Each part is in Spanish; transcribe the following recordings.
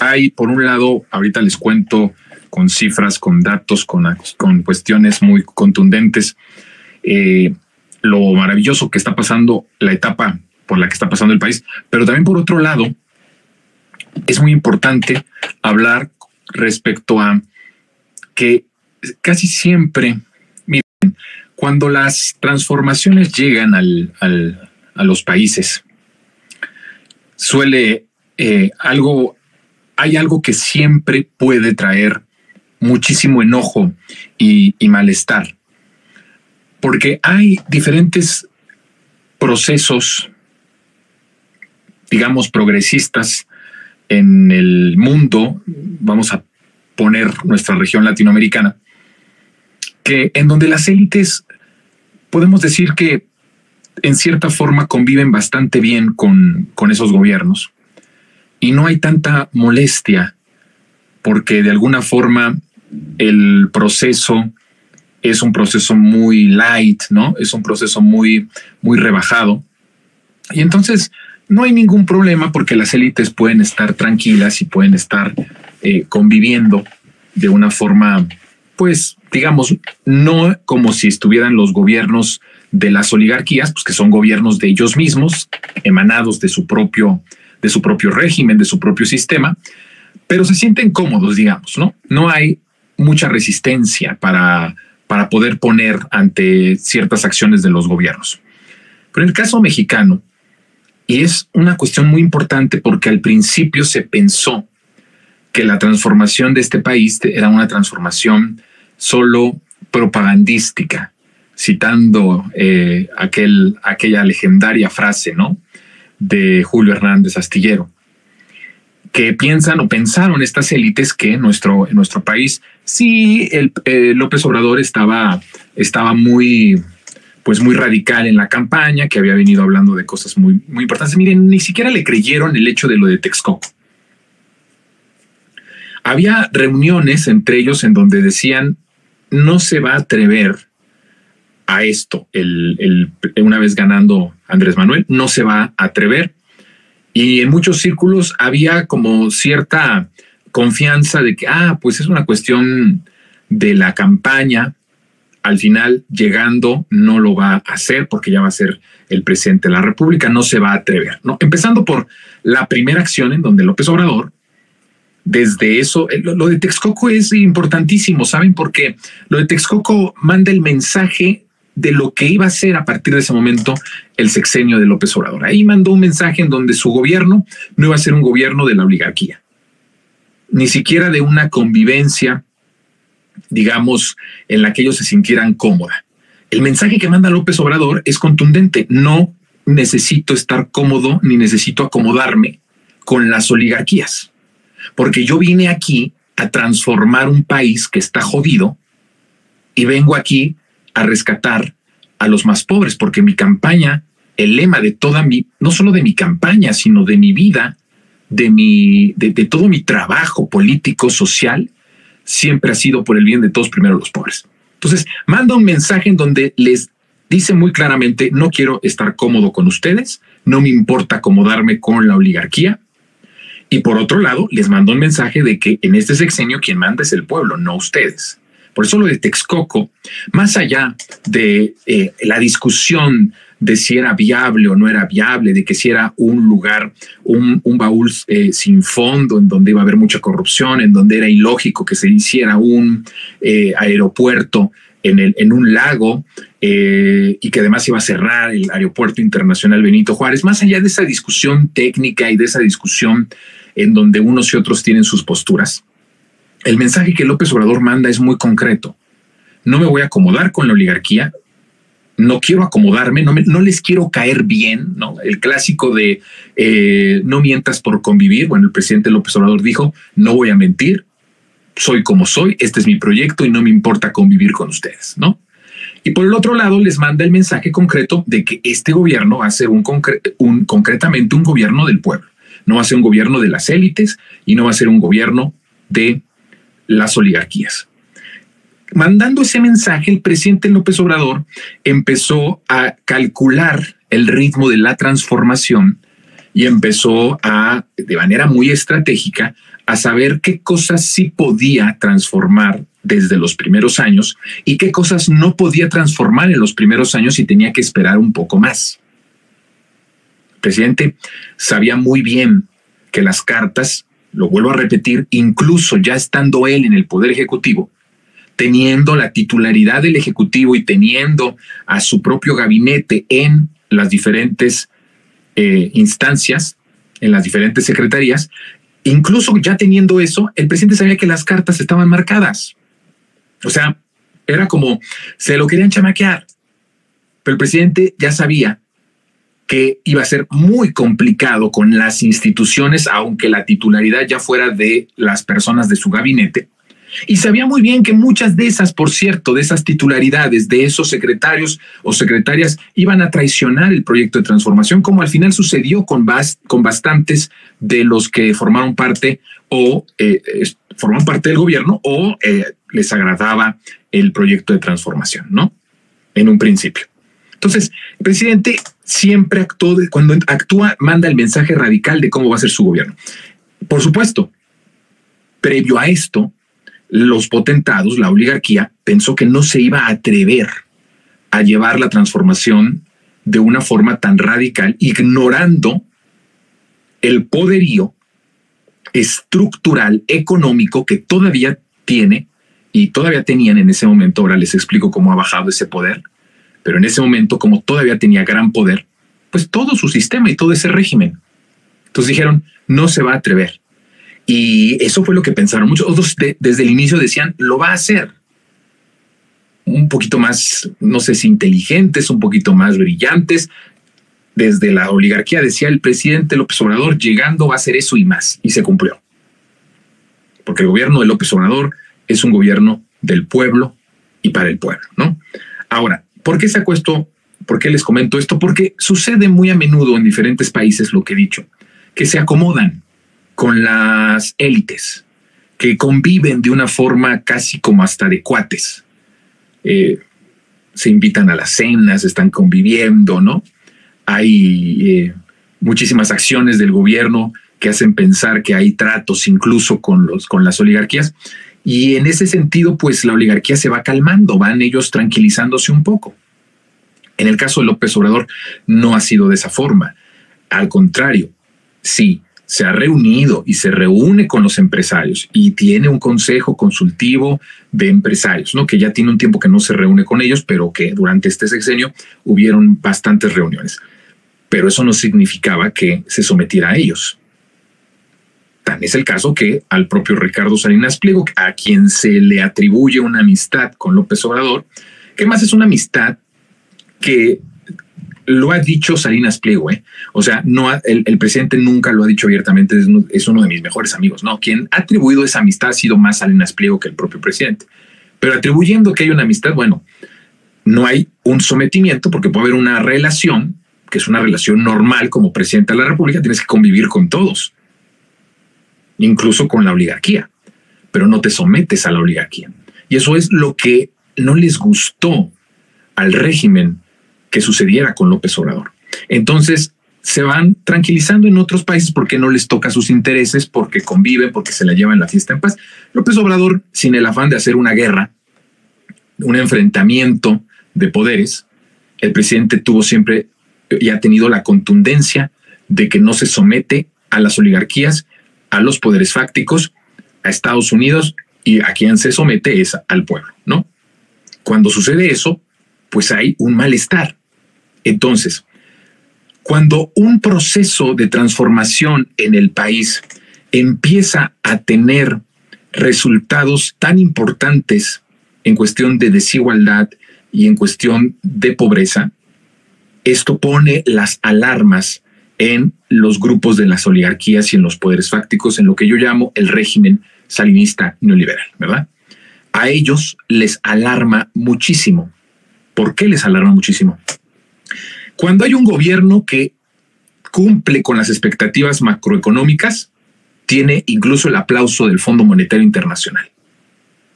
hay, por un lado, ahorita les cuento con cifras, con datos, con cuestiones muy contundentes, lo maravilloso que está pasando, la etapa por la que está pasando el país, pero también por otro lado, es muy importante hablar respecto a que casi siempre, miren, cuando las transformaciones llegan a los países, hay algo que siempre puede traer muchísimo enojo y malestar, porque hay diferentes procesos, digamos, progresistas en el mundo. Vamos a poner nuestra región latinoamericana, que en donde las élites podemos decir que en cierta forma conviven bastante bien con esos gobiernos y no hay tanta molestia porque de alguna forma el proceso es un proceso muy light, ¿no? Es un proceso muy rebajado. Y entonces no hay ningún problema porque las élites pueden estar tranquilas y pueden estar conviviendo de una forma, pues, digamos, no como si estuvieran los gobiernos de las oligarquías, pues que son gobiernos de ellos mismos, emanados de su propio régimen, de su propio sistema, pero se sienten cómodos, digamos, ¿no? No hay mucha resistencia para poder poner ante ciertas acciones de los gobiernos. Pero en el caso mexicano, y es una cuestión muy importante porque al principio se pensó que la transformación de este país era una transformación solo propagandística, citando aquella legendaria frase, ¿no?, de Julio Hernández Astillero, que piensan o pensaron estas élites que en nuestro país sí López Obrador estaba muy radical en la campaña, que había venido hablando de cosas muy importantes. Miren, ni siquiera le creyeron el hecho de lo de Texcoco. Había reuniones entre ellos en donde decían no se va a atrever a esto. Una vez ganando Andrés Manuel, no se va a atrever. Y en muchos círculos había como cierta confianza de que, pues es una cuestión de la campaña. Al final, llegando, no lo va a hacer porque ya va a ser el presidente de la República, no se va a atrever, ¿no? Empezando por la primera acción en donde López Obrador, desde eso, lo de Texcoco es importantísimo, ¿saben? Porque lo de Texcoco manda el mensaje de lo que iba a ser a partir de ese momento el sexenio de López Obrador. Ahí mandó un mensaje en donde su gobierno no iba a ser un gobierno de la oligarquía, ni siquiera de una convivencia, digamos, en la que ellos se sintieran cómoda. El mensaje que manda López Obrador es contundente. No necesito estar cómodo ni necesito acomodarme con las oligarquías, porque yo vine aquí a transformar un país que está jodido y vengo aquí a rescatar a los más pobres, porque mi campaña, el lema de no solo de mi campaña, sino de mi vida, de todo mi trabajo político, social, siempre ha sido por el bien de todos, primero los pobres. Entonces, manda un mensaje en donde les dice muy claramente, no quiero estar cómodo con ustedes, no me importa acomodarme con la oligarquía. Y por otro lado, les manda un mensaje de que en este sexenio quien manda es el pueblo, no ustedes. Por eso lo de Texcoco, más allá de la discusión de si era viable o no era viable, de que si era un lugar, un baúl sin fondo, en donde iba a haber mucha corrupción, en donde era ilógico que se hiciera un aeropuerto en un lago y que además iba a cerrar el Aeropuerto Internacional Benito Juárez. Más allá de esa discusión técnica y de esa discusión en donde unos y otros tienen sus posturas, el mensaje que López Obrador manda es muy concreto. No me voy a acomodar con la oligarquía, no quiero acomodarme, no les quiero caer bien, ¿no? El clásico de no mientas por convivir. Bueno, el presidente López Obrador dijo, no voy a mentir, soy como soy, este es mi proyecto y no me importa convivir con ustedes, ¿no? Y por el otro lado les manda el mensaje concreto de que este gobierno va a ser concretamente un gobierno del pueblo. No va a ser un gobierno de las élites y no va a ser un gobierno de las oligarquías. Mandando ese mensaje, el presidente López Obrador empezó a calcular el ritmo de la transformación y empezó de manera muy estratégica, a saber qué cosas sí podía transformar desde los primeros años y qué cosas no podía transformar en los primeros años y tenía que esperar un poco más. El presidente sabía muy bien que las cartas, lo vuelvo a repetir, incluso ya estando él en el Poder Ejecutivo, teniendo la titularidad del Ejecutivo y teniendo a su propio gabinete en las diferentes instancias, en las diferentes secretarías, incluso ya teniendo eso, el presidente sabía que las cartas estaban marcadas. O sea, era como se lo querían chamaquear, pero el presidente ya sabía que iba a ser muy complicado con las instituciones, aunque la titularidad ya fuera de las personas de su gabinete. Y sabía muy bien que muchas de esas, por cierto, de esas titularidades, de esos secretarios o secretarias, iban a traicionar el proyecto de transformación, como al final sucedió con bastantes de los que formaron parte del gobierno o les agradaba el proyecto de transformación, ¿no? En un principio. Entonces, el presidente siempre cuando actúa, manda el mensaje radical de cómo va a ser su gobierno. Por supuesto, previo a esto, los potentados, la oligarquía, pensó que no se iba a atrever a llevar la transformación de una forma tan radical, ignorando el poderío estructural, económico que todavía tiene y todavía tenían en ese momento. Ahora les explico cómo ha bajado ese poder, pero en ese momento, como todavía tenía gran poder, pues todo su sistema y todo ese régimen. Entonces dijeron, no se va a atrever. Y eso fue lo que pensaron. Muchos otros desde el inicio decían, lo va a hacer. Un poquito más, no sé si inteligentes, un poquito más brillantes. Desde la oligarquía decía el presidente López Obrador, llegando va a hacer eso y más. Y se cumplió. Porque el gobierno de López Obrador es un gobierno del pueblo y para el pueblo, ¿no? Ahora, ¿por qué saco esto? ¿Por qué les comento esto? Porque sucede muy a menudo en diferentes países lo que he dicho, que se acomodan con las élites, que conviven de una forma casi como hasta de cuates. Se invitan a las cenas, están conviviendo, ¿no? Hay muchísimas acciones del gobierno que hacen pensar que hay tratos incluso con las oligarquías. Y en ese sentido, pues la oligarquía se va calmando, van ellos tranquilizándose un poco. En el caso de López Obrador no ha sido de esa forma. Al contrario, sí, se ha reunido y se reúne con los empresarios y tiene un consejo consultivo de empresarios, ¿no? Que ya tiene un tiempo que no se reúne con ellos, pero que durante este sexenio hubieron bastantes reuniones. Pero eso no significaba que se sometiera a ellos. Tan es el caso que al propio Ricardo Salinas Pliego, a quien se le atribuye una amistad con López Obrador, que más es una amistad que lo ha dicho Salinas Pliego, O sea, el presidente nunca lo ha dicho abiertamente, es uno de mis mejores amigos. No, quien ha atribuido esa amistad ha sido más Salinas Pliego que el propio presidente. Pero atribuyendo que hay una amistad, bueno, no hay un sometimiento porque puede haber una relación, que es una relación normal como presidente de la República, tienes que convivir con todos, incluso con la oligarquía, pero no te sometes a la oligarquía. Y eso es lo que no les gustó al régimen que sucediera con López Obrador. Entonces se van tranquilizando en otros países porque no les toca sus intereses, porque conviven, porque se la llevan la fiesta en paz. López Obrador, sin el afán de hacer una guerra, un enfrentamiento de poderes, el presidente tuvo siempre y ha tenido la contundencia de que no se somete a las oligarquías, a los poderes fácticos, a Estados Unidos, y a quien se somete es al pueblo, ¿no? Cuando sucede eso, pues hay un malestar. Entonces, cuando un proceso de transformación en el país empieza a tener resultados tan importantes en cuestión de desigualdad y en cuestión de pobreza, esto pone las alarmas en los grupos de las oligarquías y en los poderes fácticos, en lo que yo llamo el régimen salinista neoliberal, ¿verdad? A ellos les alarma muchísimo. ¿Por qué les alarma muchísimo? Cuando hay un gobierno que cumple con las expectativas macroeconómicas, tiene incluso el aplauso del Fondo Monetario Internacional.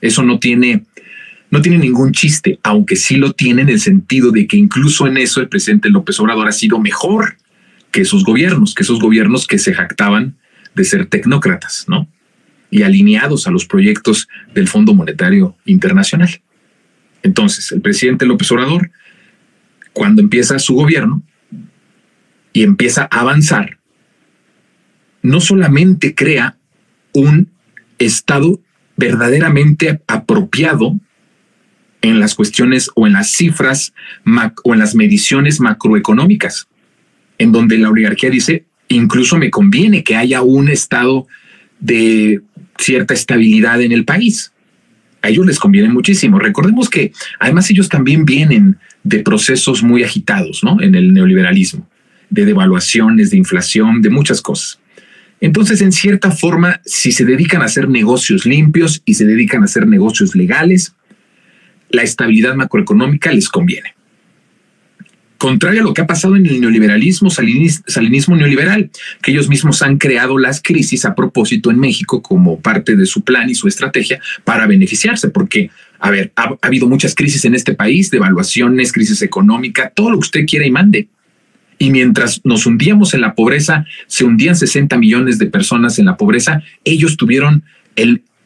Eso no tiene ningún chiste, aunque sí lo tiene en el sentido de que incluso en eso el presidente López Obrador ha sido mejor que esos gobiernos que se jactaban de ser tecnócratas, ¿no? Y alineados a los proyectos del Fondo Monetario Internacional. Entonces, el presidente López Obrador, cuando empieza su gobierno y empieza a avanzar, no solamente crea un Estado verdaderamente apropiado en las cuestiones o en las cifras o en las mediciones macroeconómicas, en donde la oligarquía dice, incluso me conviene que haya un estado de cierta estabilidad en el país. A ellos les conviene muchísimo. Recordemos que además ellos también vienen de procesos muy agitados, ¿no? En el neoliberalismo, de devaluaciones, de inflación, de muchas cosas. Entonces, en cierta forma, si se dedican a hacer negocios limpios y se dedican a hacer negocios legales, la estabilidad macroeconómica les conviene. Contrario a lo que ha pasado en el neoliberalismo, salinismo neoliberal, que ellos mismos han creado las crisis a propósito en México como parte de su plan y su estrategia para beneficiarse, porque, a ver, ha habido muchas crisis en este país, devaluaciones, crisis económica, todo lo que usted quiera y mande. Y mientras nos hundíamos en la pobreza, se hundían 60 millones de personas en la pobreza, ellos tuvieron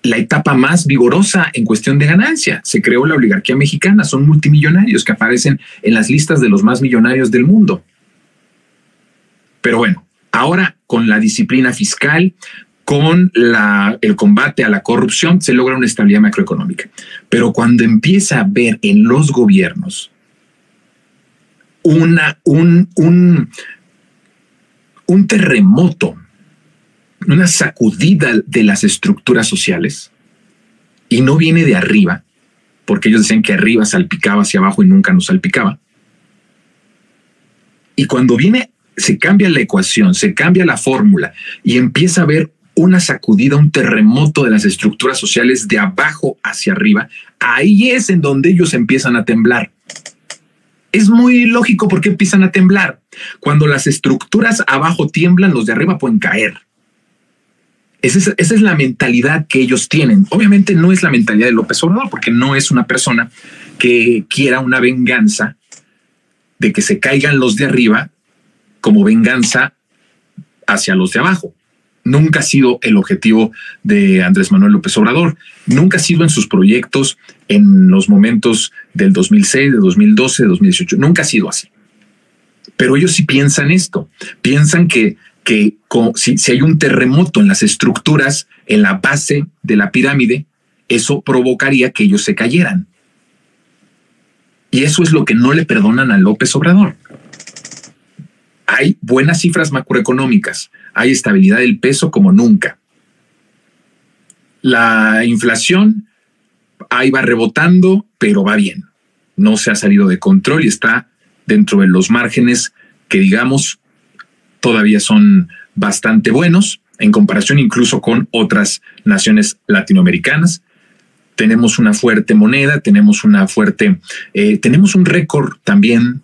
la etapa más vigorosa en cuestión de ganancia. Se creó la oligarquía mexicana, son multimillonarios que aparecen en las listas de los más millonarios del mundo. Pero bueno, ahora con la disciplina fiscal, con el combate a la corrupción, se logra una estabilidad macroeconómica. Pero cuando empieza a ver en los gobiernos un terremoto, una sacudida de las estructuras sociales, y no viene de arriba, porque ellos decían que arriba salpicaba hacia abajo y nunca nos salpicaba. Y cuando viene, se cambia la ecuación, se cambia la fórmula y empieza a haber una sacudida, un terremoto de las estructuras sociales de abajo hacia arriba. Ahí es en donde ellos empiezan a temblar. Es muy lógico por qué empiezan a temblar. Cuando las estructuras abajo tiemblan, los de arriba pueden caer. Esa es la mentalidad que ellos tienen. Obviamente no es la mentalidad de López Obrador, porque no es una persona que quiera una venganza de que se caigan los de arriba como venganza hacia los de abajo. Nunca ha sido el objetivo de Andrés Manuel López Obrador. Nunca ha sido en sus proyectos en los momentos del 2006, de 2012, de 2018. Nunca ha sido así. Pero ellos sí piensan esto. Piensan que si hay un terremoto en las estructuras, en la base de la pirámide, eso provocaría que ellos se cayeran. Y eso es lo que no le perdonan a López Obrador. Hay buenas cifras macroeconómicas, hay estabilidad del peso como nunca. La inflación ahí va rebotando, pero va bien. No se ha salido de control y está dentro de los márgenes que, digamos, todavía son bastante buenos en comparación incluso con otras naciones latinoamericanas. Tenemos una fuerte moneda, tenemos un récord también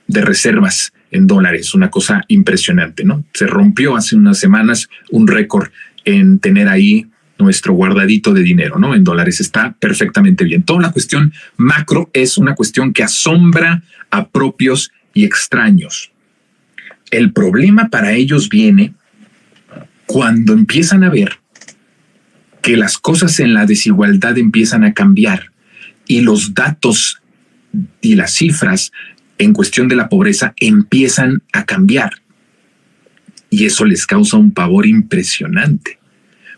de reservas en dólares, una cosa impresionante, ¿no? Se rompió hace unas semanas un récord en tener ahí nuestro guardadito de dinero, ¿no? En dólares. Está perfectamente bien. Toda la cuestión macro es una cuestión que asombra a propios y extraños. El problema para ellos viene cuando empiezan a ver que las cosas en la desigualdad empiezan a cambiar y los datos y las cifras en cuestión de la pobreza empiezan a cambiar. Y eso les causa un pavor impresionante,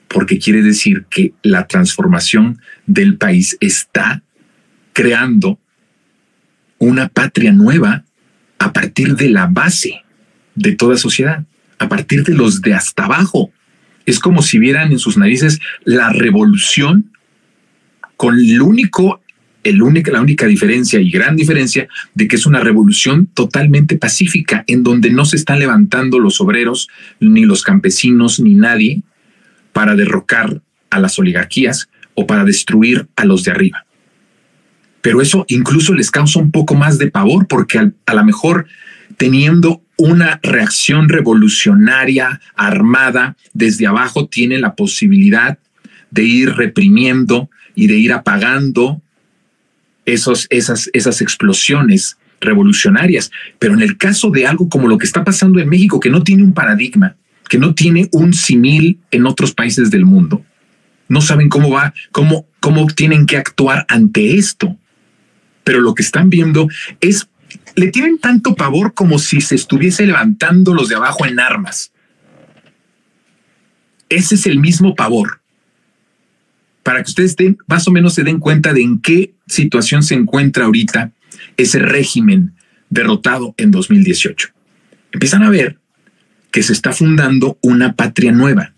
porque quiere decir que la transformación del país está creando una patria nueva a partir de la base de toda sociedad, a partir de los de hasta abajo. Es como si vieran en sus narices la revolución con la única diferencia y gran diferencia de que es una revolución totalmente pacífica, en donde no se están levantando los obreros, ni los campesinos, ni nadie para derrocar a las oligarquías o para destruir a los de arriba. Pero eso incluso les causa un poco más de pavor, porque a lo mejor teniendo una reacción revolucionaria armada desde abajo, tiene la posibilidad de ir reprimiendo y de ir apagando esas explosiones revolucionarias, pero en el caso de algo como lo que está pasando en México, que no tiene un paradigma, que no tiene un símil en otros países del mundo, no saben cómo tienen que actuar ante esto. Pero lo que están viendo es, le tienen tanto pavor como si se estuviese levantando los de abajo en armas. Ese es el mismo pavor. Para que ustedes más o menos se den cuenta de en qué situación se encuentra ahorita ese régimen derrotado en 2018. Empiezan a ver que se está fundando una patria nueva.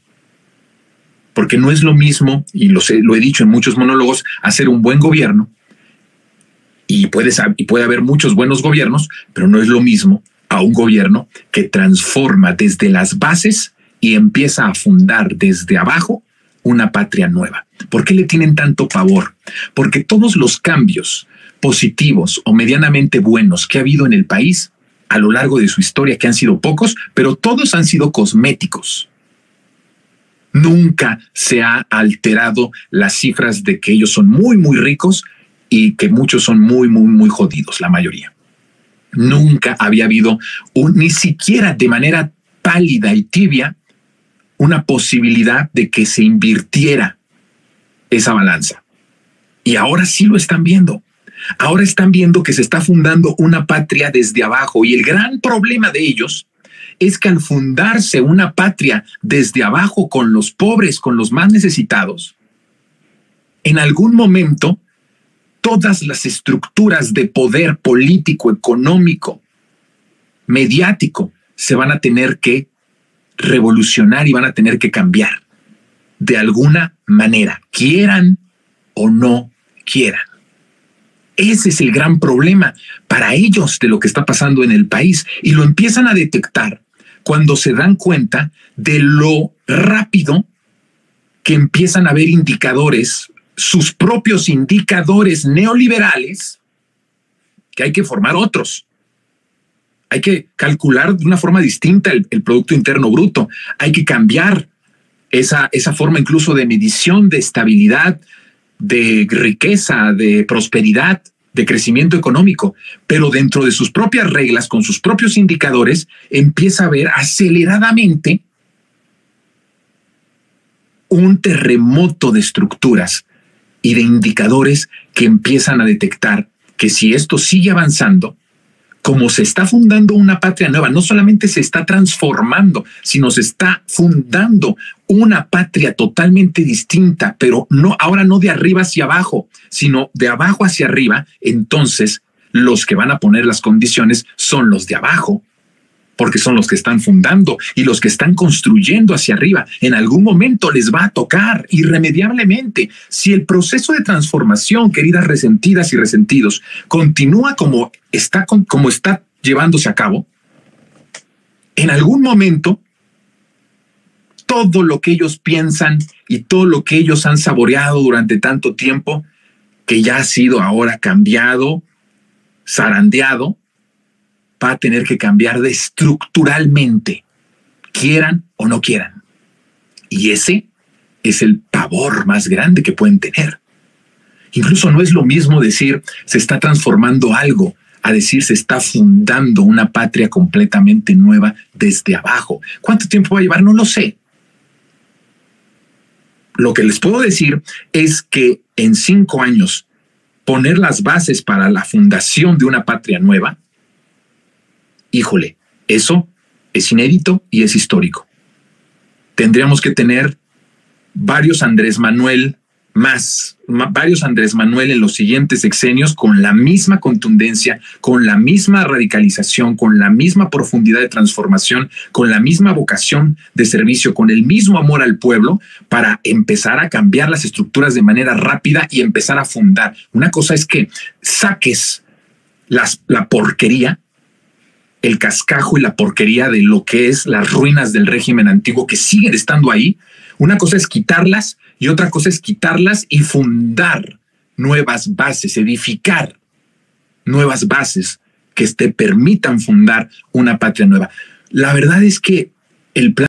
Porque no es lo mismo, y lo he dicho en muchos monólogos, hacer un buen gobierno, y puede haber muchos buenos gobiernos, pero no es lo mismo a un gobierno que transforma desde las bases y empieza a fundar desde abajo una patria nueva. ¿Por qué le tienen tanto pavor? Porque todos los cambios positivos o medianamente buenos que ha habido en el país a lo largo de su historia, que han sido pocos, pero todos han sido cosméticos. Nunca se ha alterado las cifras de que ellos son muy, muy ricos y que muchos son muy, muy, muy jodidos, la mayoría. Nunca había habido ni siquiera de manera pálida y tibia una posibilidad de que se invirtiera esa balanza. Y ahora sí lo están viendo. Ahora están viendo que se está fundando una patria desde abajo, y el gran problema de ellos es que al fundarse una patria desde abajo con los pobres, con los más necesitados, en algún momento todas las estructuras de poder político, económico, mediático se van a tener que revolucionar y van a tener que cambiar de alguna manera, quieran o no quieran. Ese es el gran problema para ellos de lo que está pasando en el país, y lo empiezan a detectar cuando se dan cuenta de lo rápido que empiezan a ver indicadores, sus propios indicadores neoliberales, que hay que formar otros. Hay que calcular de una forma distinta el Producto Interno Bruto. Hay que cambiar esa forma incluso de medición de estabilidad, de riqueza, de prosperidad, de crecimiento económico. Pero dentro de sus propias reglas, con sus propios indicadores, empieza a ver aceleradamente un terremoto de estructuras y de indicadores que empiezan a detectar que si esto sigue avanzando, como se está fundando una patria nueva, no solamente se está transformando, sino se está fundando una patria totalmente distinta, pero ahora no de arriba hacia abajo, sino de abajo hacia arriba. Entonces, los que van a poner las condiciones son los de abajo, porque son los que están fundando y los que están construyendo hacia arriba. En algún momento les va a tocar irremediablemente. Si el proceso de transformación, queridas resentidas y resentidos, continúa como está llevándose a cabo, en algún momento todo lo que ellos piensan y todo lo que ellos han saboreado durante tanto tiempo, que ya ha sido ahora cambiado, zarandeado, va a tener que cambiar estructuralmente, quieran o no quieran. Y ese es el pavor más grande que pueden tener. Incluso no es lo mismo decir se está transformando algo a decir se está fundando una patria completamente nueva desde abajo. ¿Cuánto tiempo va a llevar? No lo sé. Lo que les puedo decir es que en 5 años poner las bases para la fundación de una patria nueva, híjole, eso es inédito y es histórico. Tendríamos que tener varios Andrés Manuel en los siguientes sexenios con la misma contundencia, con la misma radicalización, con la misma profundidad de transformación, con la misma vocación de servicio, con el mismo amor al pueblo, para empezar a cambiar las estructuras de manera rápida y empezar a fundar. Una cosa es que saques la porquería, el cascajo y la porquería de lo que es las ruinas del régimen antiguo que siguen estando ahí. Una cosa es quitarlas y otra cosa es quitarlas y fundar nuevas bases, edificar nuevas bases que te permitan fundar una patria nueva. La verdad es que el plan